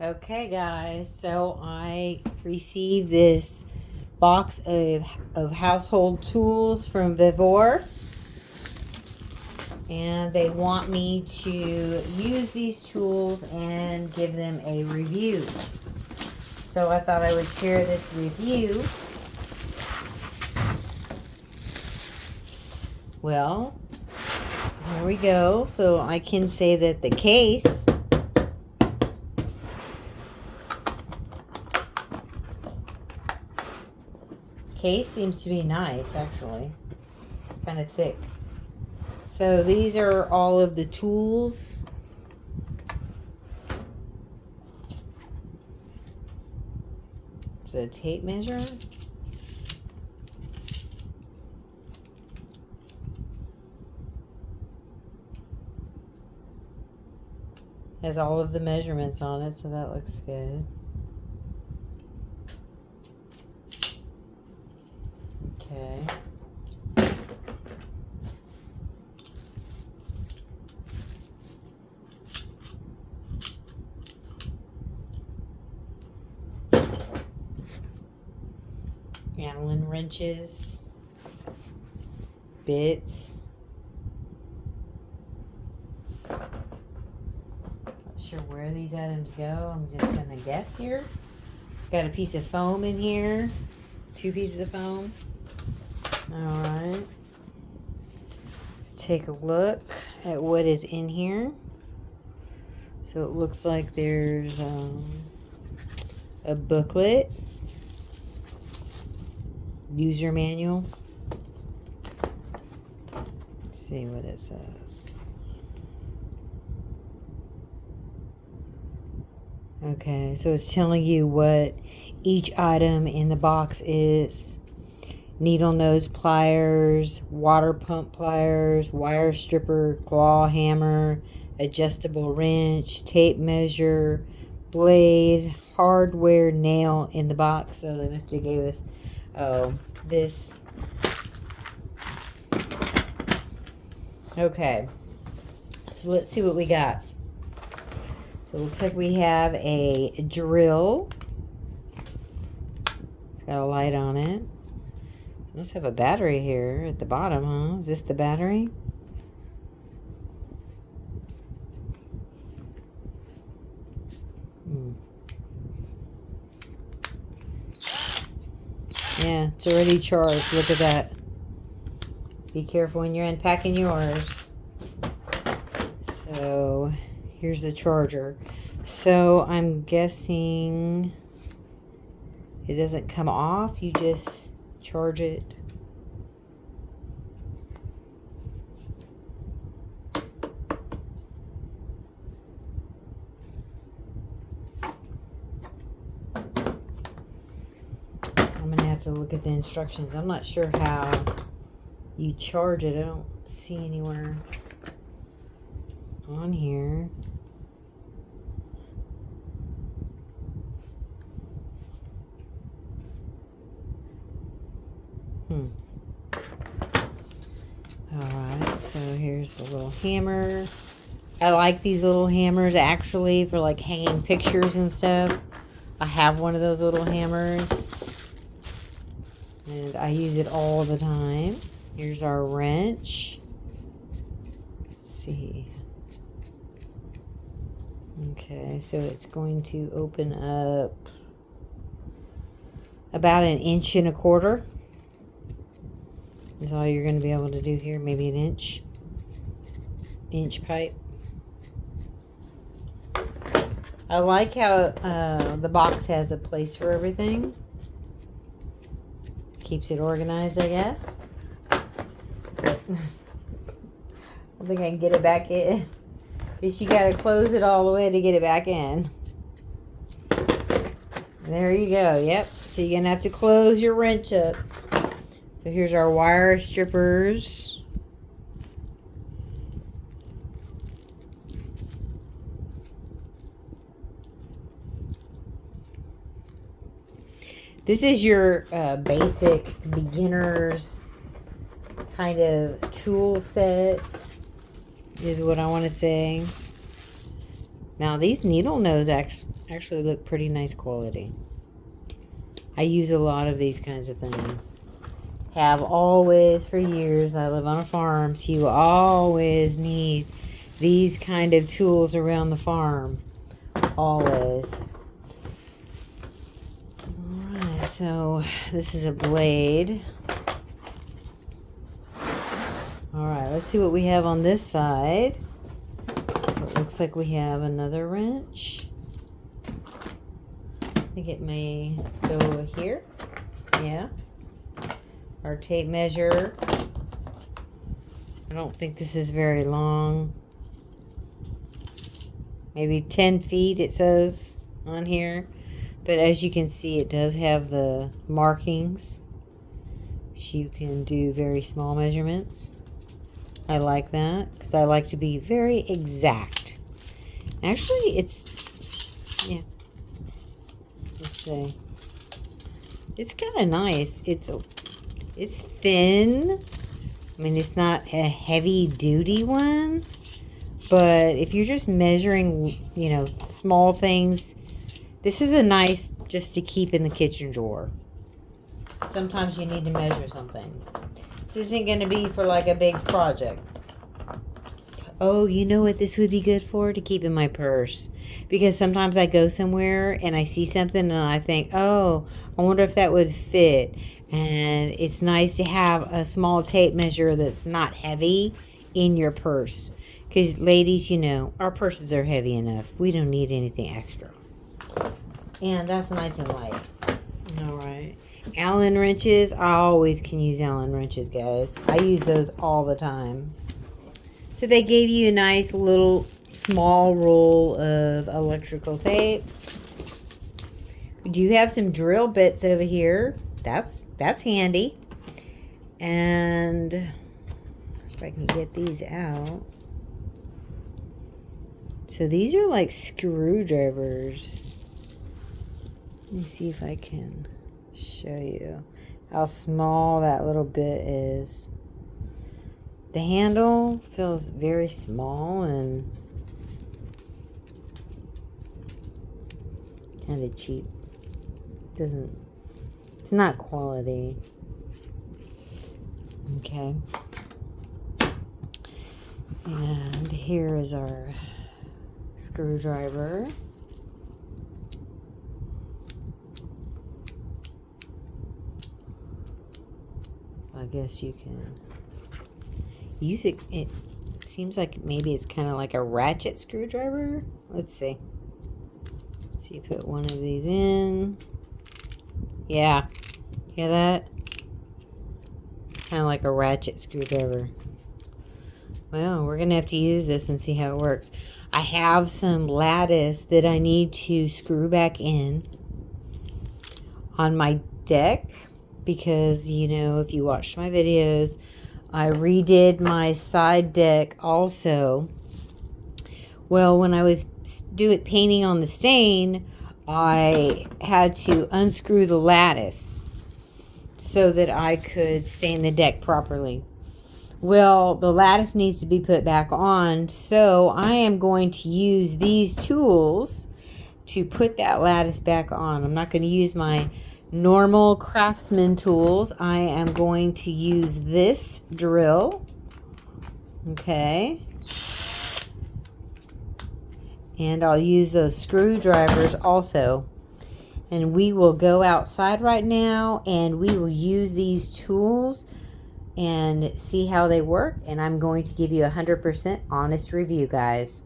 Okay, guys, so I received this box of household tools from Vevor, and they want me to use these tools and give them a review. So I thought I would share this with you. Well, here we go. So I can say that the case seems to be nice, actually. Kind of thick. So these are all of the tools. It's a tape measure. Has all of the measurements on it, so that looks good. Okay. Allen wrenches, bits. Not sure where these items go. I'm just gonna guess here. Got a piece of foam in here. 2 pieces of foam. Alright. Let's take a look at what is in here. So it looks like there's a booklet. User manual. Let's see what it says. Okay, so it's telling you what each item in the box is. Needle nose pliers, water pump pliers, wire stripper, claw hammer, adjustable wrench, tape measure, blade, hardware nail in the box. So they must have gave us this. Okay, so let's see what we got. So it looks like we have a drill. It's got a light on it. It must have a battery here at the bottom, huh? Is this the battery? Yeah, it's already charged. Look at that. Be careful when you're unpacking yours. So, here's the charger. So, I'm guessing it doesn't come off. You just charge it. I'm going to have to look at the instructions. I'm not sure how you charge it. I don't see anywhere on here. Alright, so here's the little hammer. I like these little hammers actually for like hanging pictures and stuff. I have one of those little hammers. And I use it all the time. Here's our wrench. Let's see. Okay, so it's going to open up about 1.25 inches. Is all you're going to be able to do here. Maybe 1 inch. Inch pipe. I like how the box has a place for everything. Keeps it organized, I guess. So, I don't think I can get it back in. Guess you gotta close it all the way to get it back in. There you go. Yep. So you're gonna have to close your wrench up. So here's our wire strippers. This is your basic beginner's kind of tool set, is what I want to say. Now these needle nose actually look pretty nice quality. I use a lot of these kinds of things. Have always for years. I live on a farm, so you always need these kind of tools around the farm. Always. Alright, so this is a blade. Alright, let's see what we have on this side. So it looks like we have another wrench. I think it may go here. Yeah. Our tape measure. I don't think this is very long. Maybe 10 feet it says on here. But as you can see, it does have the markings. So you can do very small measurements. I like that because I like to be very exact. Actually, it's, yeah. Let's see. It's kind of nice. It's thin. I mean, it's not a heavy duty one, but if you're just measuring, you know, small things, this is a nice just to keep in the kitchen drawer. Sometimes you need to measure something. This isn't going to be for like a big project. Oh, you know what this would be good for? To keep in my purse. Because sometimes I go somewhere and I see something and I think, oh, I wonder if that would fit. And it's nice to have a small tape measure that's not heavy in your purse. Because ladies, you know, our purses are heavy enough. We don't need anything extra. And that's nice and light. Alright. Allen wrenches. I always can use Allen wrenches, guys. I use those all the time. So they gave you a nice little small roll of electrical tape. We do have some drill bits over here. That's handy. And if I can get these out. So these are like screwdrivers. Let me see if I can show you how small that little bit is. The handle feels very small and kind of cheap. It's not quality. Okay. And here is our screwdriver. I guess you can use it. It seems like maybe it's kind of like a ratchet screwdriver. Let's see. So you put one of these in. Yeah. Hear that? Kind of like a ratchet screwdriver. Well, we're going to have to use this and see how it works. I have some lattice that I need to screw back in on my deck because, you know, if you watched my videos, I redid my side deck also. Well, when I was painting on the stain, I had to unscrew the lattice so that I could stain the deck properly. Well, the lattice needs to be put back on, so I am going to use these tools to put that lattice back on. I'm not going to use my normal craftsman tools. I am going to use this drill. Okay. And I'll use those screwdrivers also. And we will go outside right now and we will use these tools and see how they work. And I'm going to give you 100% honest review, guys.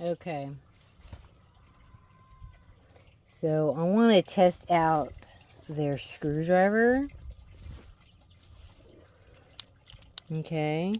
Okay. So I want to test out their screwdriver. Okay.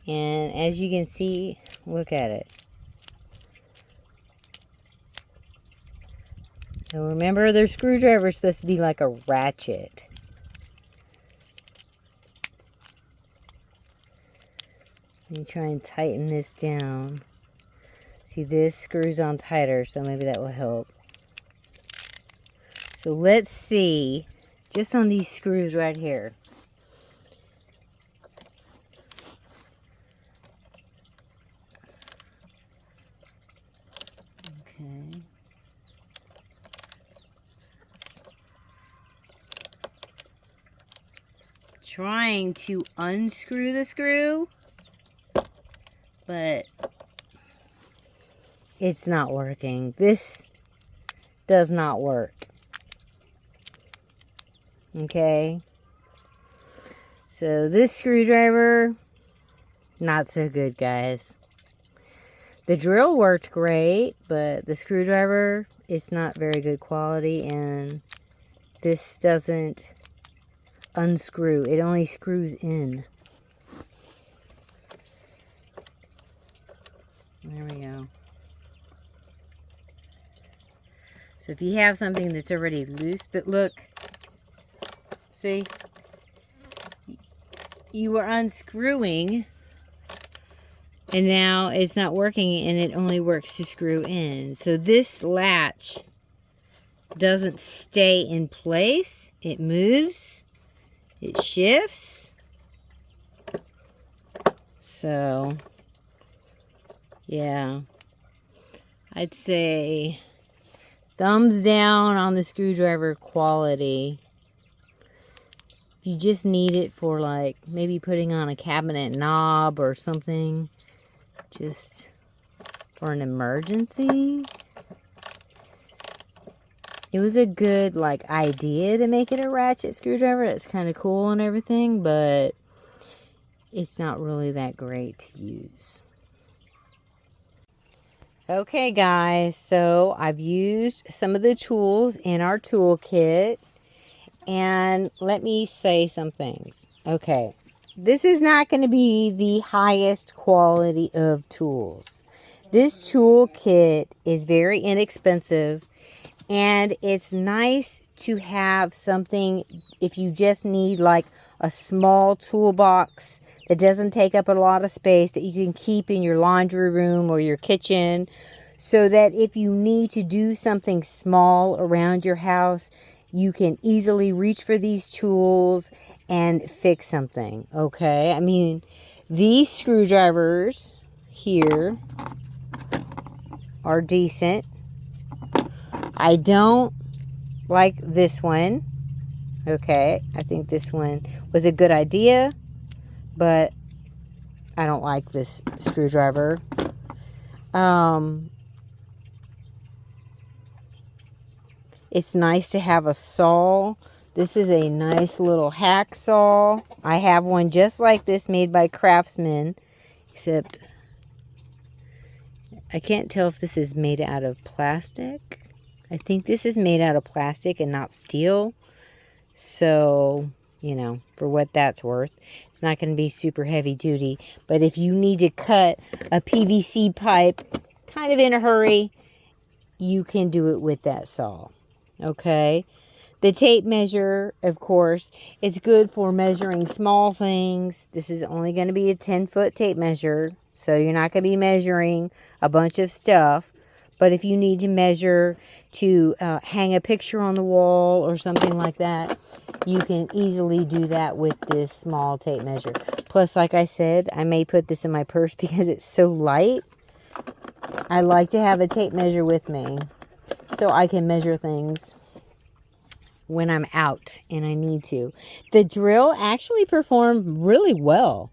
And as you can see, look at it. So remember, their screwdriver is supposed to be like a ratchet. Let me try and tighten this down. See, this screws on tighter, so maybe that will help. So let's see, just on these screws right here. Okay. Trying to unscrew the screw, but it's not working. This does not work. Okay. So this screwdriver, not so good, guys. The drill worked great, but the screwdriver is not very good quality, and this doesn't unscrew. It only screws in. There we go. So if you have something that's already loose, but look, see, you were unscrewing, and now it's not working, and it only works to screw in. So this latch doesn't stay in place. It moves. It shifts. So, yeah. I'd say thumbs down on the screwdriver quality. If you just need it for, like, maybe putting on a cabinet knob or something, just for an emergency. It was a good, like, idea to make it a ratchet screwdriver. That's kind of cool and everything, but it's not really that great to use. Okay, guys, so I've used some of the tools in our toolkit, and let me say some things. Okay, this is not going to be the highest quality of tools. This toolkit is very inexpensive, and it's nice to have something if you just need like a small toolbox that doesn't take up a lot of space, that you can keep in your laundry room or your kitchen, so that if you need to do something small around your house, you can easily reach for these tools and fix something. Okay, I mean, these screwdrivers here are decent. I don't like this one. Okay, I think this one was a good idea, but I don't like this screwdriver. It's nice to have a saw. This is a nice little hacksaw. I have one just like this made by Craftsman, except I can't tell if this is made out of plastic. I think this is made out of plastic and not steel. So, you know, for what that's worth, it's not going to be super heavy duty. But if you need to cut a PVC pipe kind of in a hurry, you can do it with that saw. Okay. The tape measure, of course, it's good for measuring small things. This is only going to be a 10-foot tape measure, so you're not going to be measuring a bunch of stuff. But if you need to measure to hang a picture on the wall or something like that, you can easily do that with this small tape measure. Plus, like I said, I may put this in my purse because it's so light. I like to have a tape measure with me so I can measure things when I'm out and I need to. The drill actually performed really well.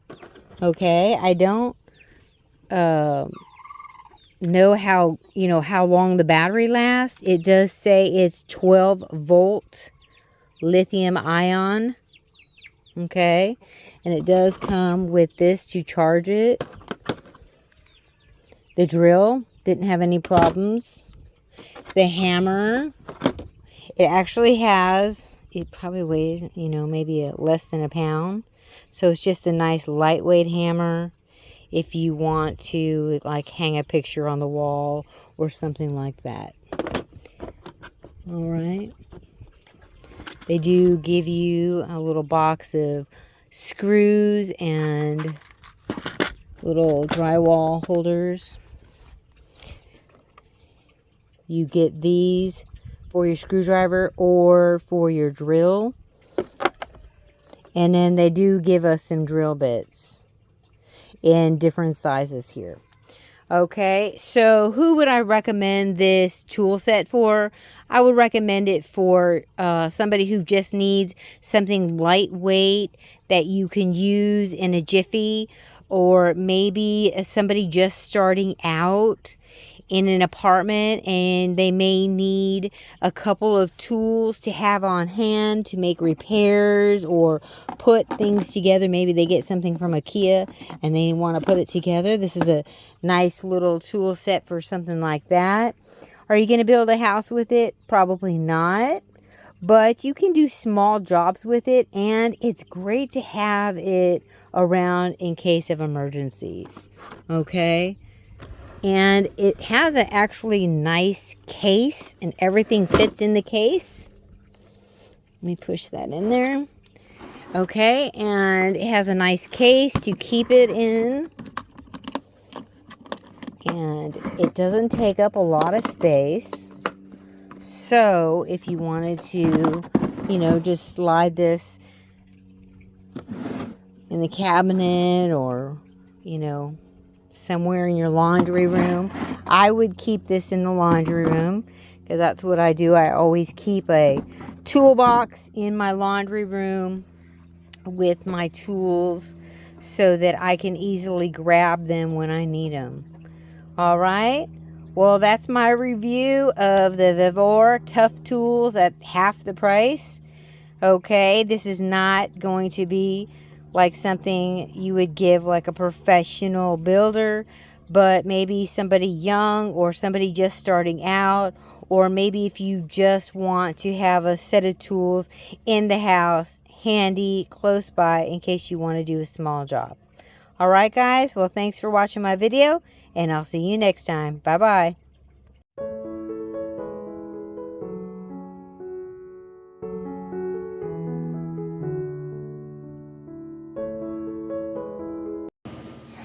Okay, I don't know how long the battery lasts. It does say it's 12-volt lithium ion. Okay, and it does come with this to charge it. The drill didn't have any problems. The hammer, it actually has, it probably weighs, maybe less than a pound. So it's just a nice lightweight hammer if you want to like hang a picture on the wall or something like that. All right. They do give you a little box of screws and little drywall holders. You get these for your screwdriver or for your drill. And then they do give us some drill bits in different sizes here. Okay, so who would I recommend this tool set for? I would recommend it for somebody who just needs something lightweight that you can use in a jiffy, or maybe somebody just starting out in an apartment and they may need a couple of tools to have on hand to make repairs or put things together. Maybe they get something from IKEA and they want to put it together. This is a nice little tool set for something like that. Are you going to build a house with it? Probably not. But you can do small jobs with it, and it's great to have it around in case of emergencies. Okay? And it has an actually nice case, and everything fits in the case. Let me push that in there. Okay, and it has a nice case to keep it in. And it doesn't take up a lot of space. So if you wanted to, you know, just slide this in the cabinet or, you know, somewhere in your laundry room, I would keep this in the laundry room because that's what I do. I always keep a toolbox in my laundry room with my tools so that I can easily grab them when I need them. All right. Well, that's my review of the Vevor Tough Tools at half the price. Okay, this is not going to be like something you would give like a professional builder, but maybe somebody young or somebody just starting out, or maybe if you just want to have a set of tools in the house handy close by in case you want to do a small job. All right, guys. Well, thanks for watching my video, and I'll see you next time. Bye-bye.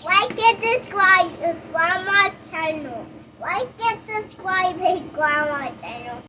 Like and subscribe to Grandma's channel. Like and subscribe to Grandma's channel.